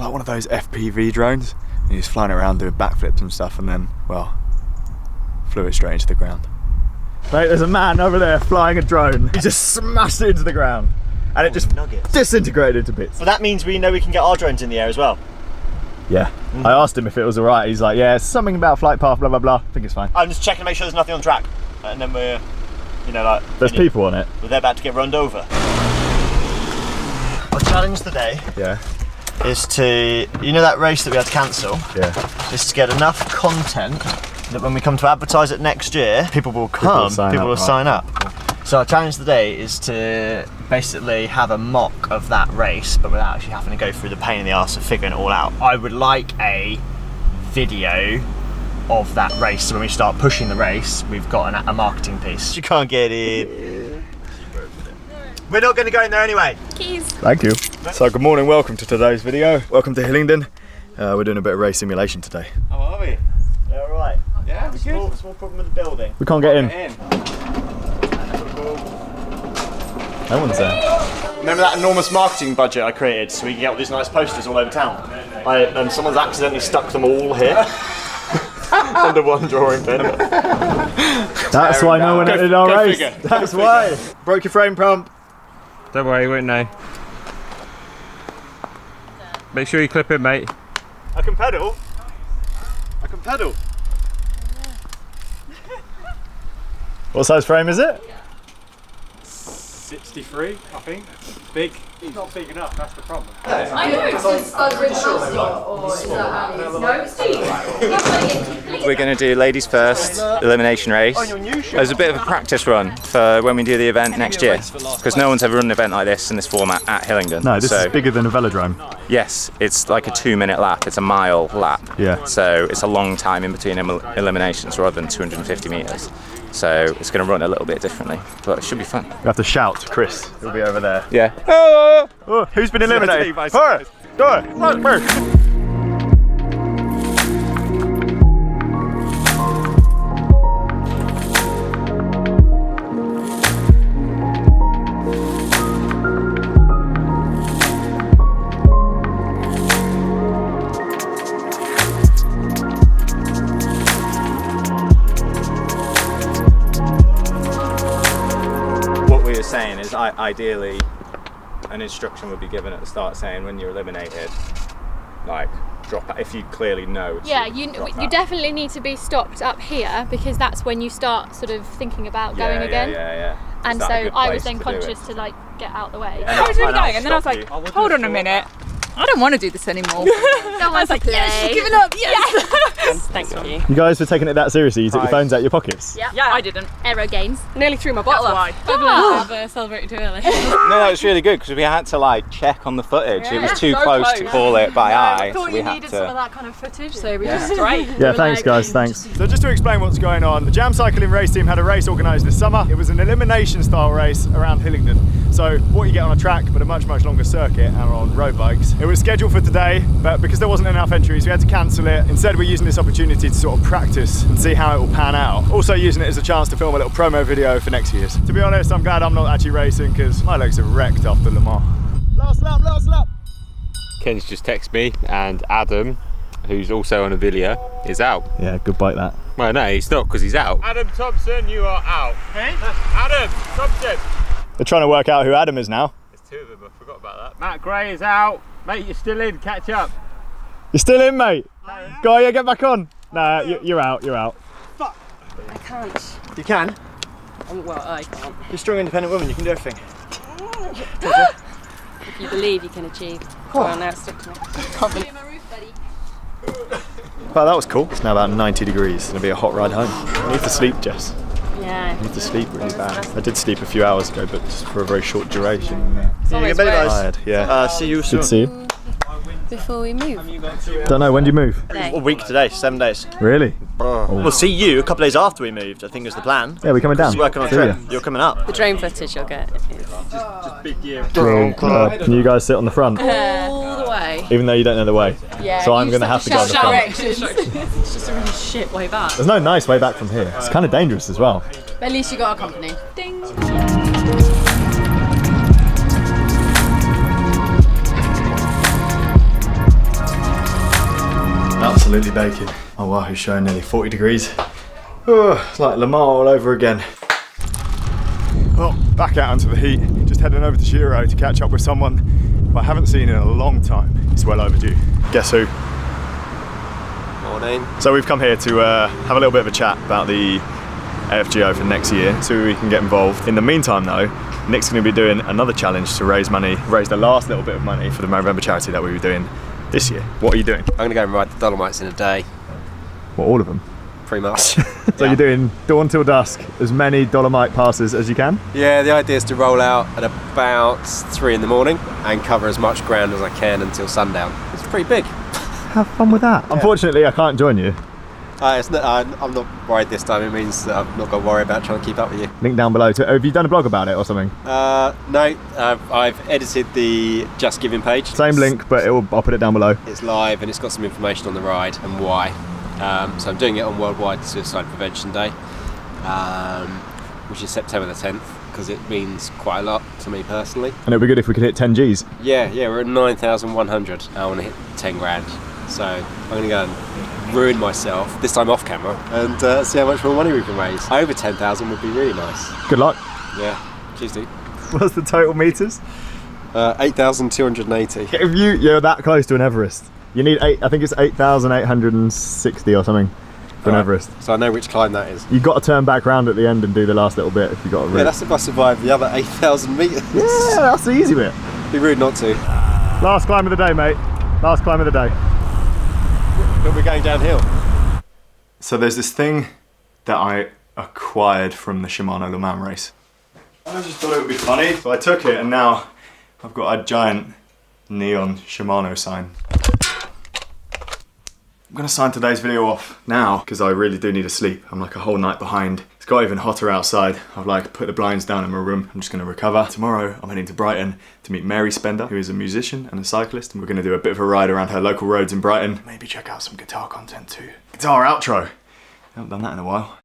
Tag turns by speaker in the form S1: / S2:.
S1: like one of those FPV drones. And he was flying around doing backflips and stuff, and then, well, flew it straight into the ground. Mate, there's a man over there flying a drone. He just smashed it into the ground. And it just disintegrated into bits.
S2: Well, that means we know we can get our drones in the air as well.
S1: Yeah. I asked him if it was alright. He's like, yeah, it's something about flight path, blah, blah, blah. I think it's fine.
S2: I'm just checking to make sure there's nothing on the track. And then we're, you know, like...
S1: There's people on it.
S2: They're about to get runned over. Our challenge today is to, you know that race that we had to cancel?
S1: Yeah.
S2: Is to get enough content that when we come to advertise it next year, people will come, people will sign up. So our challenge today is to basically have a mock of that race, but without actually having to go through the pain in the arse of figuring it all out. I would like a video of that race, so when we start pushing the race, we've got a marketing piece. You can't get in. We're not going to go in there anyway.
S3: Keys.
S1: Thank you. So good morning, welcome to today's video. Welcome to Hillingdon. We're doing a bit of race simulation today.
S2: How are we? Yeah, all right.
S4: Yeah, we're good.
S2: Small problem with the building.
S1: We can't get in. No one's there.
S2: Remember that enormous marketing budget I created so we can get all these nice posters all over town? And someone's accidentally stuck them all here. Under one drawing pin.
S1: That's why no one entered our race. That's why. Broke your frame pump.
S4: Don't worry, you won't know. Make sure you clip it, mate.
S2: I can pedal. I can pedal.
S1: What size frame is it?
S5: 63, I think. Big. It's not big enough, that's the problem.
S3: I know, it's just or is that how it is? No, Steve.
S6: We're going to do ladies first elimination race as a bit of a practice run for when we do the event next year, because no one's ever run an event like this in this format at Hillingdon.
S1: No, this is bigger than a velodrome.
S6: Yes, it's like a 2-minute lap. It's a mile lap.
S1: Yeah.
S6: So it's a long time in between eliminations rather than 250 metres. So it's going to run a little bit differently, but it should be fun.
S1: We have to shout to Chris. He'll be over there.
S6: Yeah.
S1: Oh, who's been eliminated? Go!
S6: Saying is, ideally, an instruction would be given at the start saying when you're eliminated, like drop out if you clearly know.
S3: Yeah, you definitely need to be stopped up here because that's when you start sort of thinking about going again.
S6: Yeah.
S3: And so I was then conscious to like get out the way.
S7: I was really going, and then I was like, hold on a minute. I don't want to do this anymore.
S3: I was like,
S7: yes, she's giving up, yes.
S3: Thank you.
S1: You guys were taking it that seriously? You took your phones out of your pockets?
S3: Yeah,
S7: I didn't.
S3: Aero gains.
S7: Nearly threw my bottle off.
S3: I've celebrated too early.
S6: No, that was really good because we had to like check on the footage. It was too close to call it by eye.
S7: I thought
S6: so we
S7: you
S6: had
S7: needed
S6: to...
S7: some of that kind of footage, so we just great.
S1: Yeah, thanks guys, thanks. So just to explain what's going on, the Jam Cycling race team had a race organised this summer. It was an elimination style race around Hillingdon. So what you get on a track, but a much longer circuit and on road bikes. It was scheduled for today, but because there wasn't enough entries, we had to cancel it. Instead, we're using this opportunity to sort of practice and see how it will pan out. Also using it as a chance to film a little promo video for next year's. To be honest, I'm glad I'm not actually racing because my legs are wrecked after Le Mans. Last lap.
S4: Ken's just texted me, and Adam, who's also on a Wilier, is out.
S1: Yeah, good bite that.
S4: Well, no, he's not because he's out. Adam Thompson, you are out. Hey? Adam Thompson.
S1: They're trying to work out who Adam is now.
S4: There's two of them, I forgot about that. Matt Gray is out. Mate, you're still in, catch up.
S1: You're still in, mate? Go on, yeah, get back on. Nah, you're out.
S7: Fuck. I can't.
S2: You can?
S7: Well, I can't.
S2: You're a strong, independent woman, you can do everything.
S7: If you believe, you can achieve. Well, now stick to me. Can't believe my roof, buddy.
S1: Well, that was cool. It's now about 90 degrees. It's gonna be a hot ride home. I need to sleep, Jess.
S7: Yeah.
S1: I need to sleep really bad. I did sleep a few hours ago, but just for a very short duration.
S2: You get better, guys.
S1: Tired, yeah.
S2: See you soon.
S1: Good to see you.
S7: Before we move.
S1: Don't know, when do you move?
S2: A week today, 7 days.
S1: Really?
S2: We'll see you a couple of days after we moved, I think is the plan.
S1: Yeah, we're coming down.
S2: Just working on a
S1: See
S2: trip.
S1: ya.
S2: You're coming up.
S7: The drone footage you'll get.
S4: Just big gear.
S1: Can you guys sit on the front?
S7: All the way.
S1: Even though you don't know the way.
S7: Yeah.
S1: So I'm going to have to go on the front.
S7: It's just a really shit way back.
S1: There's no nice way back from here. It's kind of dangerous as well.
S7: But at least you got a company. Ding.
S1: absolutely baking. My Wahoo's showing nearly 40 degrees. Oh, it's like Le Mans all over again. Well, back out into the heat. Just heading over to Shiro to catch up with someone who I haven't seen in a long time. It's well overdue. Guess who?
S8: Morning.
S1: So we've come here to have a little bit of a chat about the AFGO for next year, so we can get involved. In the meantime though, Nick's going to be doing another challenge to raise the last little bit of money for the Movember charity that we were doing this year. What are you doing?
S8: I'm going to go and ride the Dolomites in a day,
S1: What, all of them?
S8: pretty much.
S1: So you're doing dawn till dusk, as many Dolomite passes as you can?
S8: Yeah, the idea is to roll out at about 3 in the morning and cover as much ground as I can until sundown. It's pretty big.
S1: Have fun with that. Yeah. Unfortunately, I can't join you.
S8: I'm not worried this time. It means that I've not got to worry about trying to keep up with you.
S1: Link down below. Have you done a blog about it or something?
S8: No, I've edited the Just Giving page.
S1: Same link, but I'll put it down below.
S8: It's live and it's got some information on the ride and why. So I'm doing it on Worldwide Suicide Prevention Day, which is September the 10th, because it means quite a lot to me personally.
S1: And it would be good if we could hit 10 Gs.
S8: Yeah, we're at 9,100. I want to hit 10 grand. So I'm going to go and ruin myself, this time off camera, and see how much more money we can raise. Over 10,000 would be really nice.
S1: Good luck.
S8: Yeah, cheers dude.
S1: What's the total meters?
S8: 8,280.
S1: If you're that close to an Everest, you need I think it's 8,860 or something for an Everest.
S8: So I know which climb that is.
S1: You've got to turn back round at the end and do the last little bit if you got a route.
S8: Yeah, that's if I survive the other 8,000 metres.
S1: Yeah, that's the easy bit.
S8: Be rude not to.
S1: Last climb of the day, mate. Last climb of the day.
S8: But we're going downhill.
S1: So there's this thing that I acquired from the Shimano Le Mans race. I just thought it would be funny, so I took it, and now I've got a giant neon Shimano sign. I'm gonna sign today's video off now because I really do need to sleep. I'm like a whole night behind. It's got even hotter outside. I've like put the blinds down in my room. I'm just gonna recover. Tomorrow I'm heading to Brighton to meet Mary Spender, who is a musician and a cyclist, and we're gonna do a bit of a ride around her local roads in Brighton. Maybe check out some guitar content too. Guitar outro. I haven't done that in a while.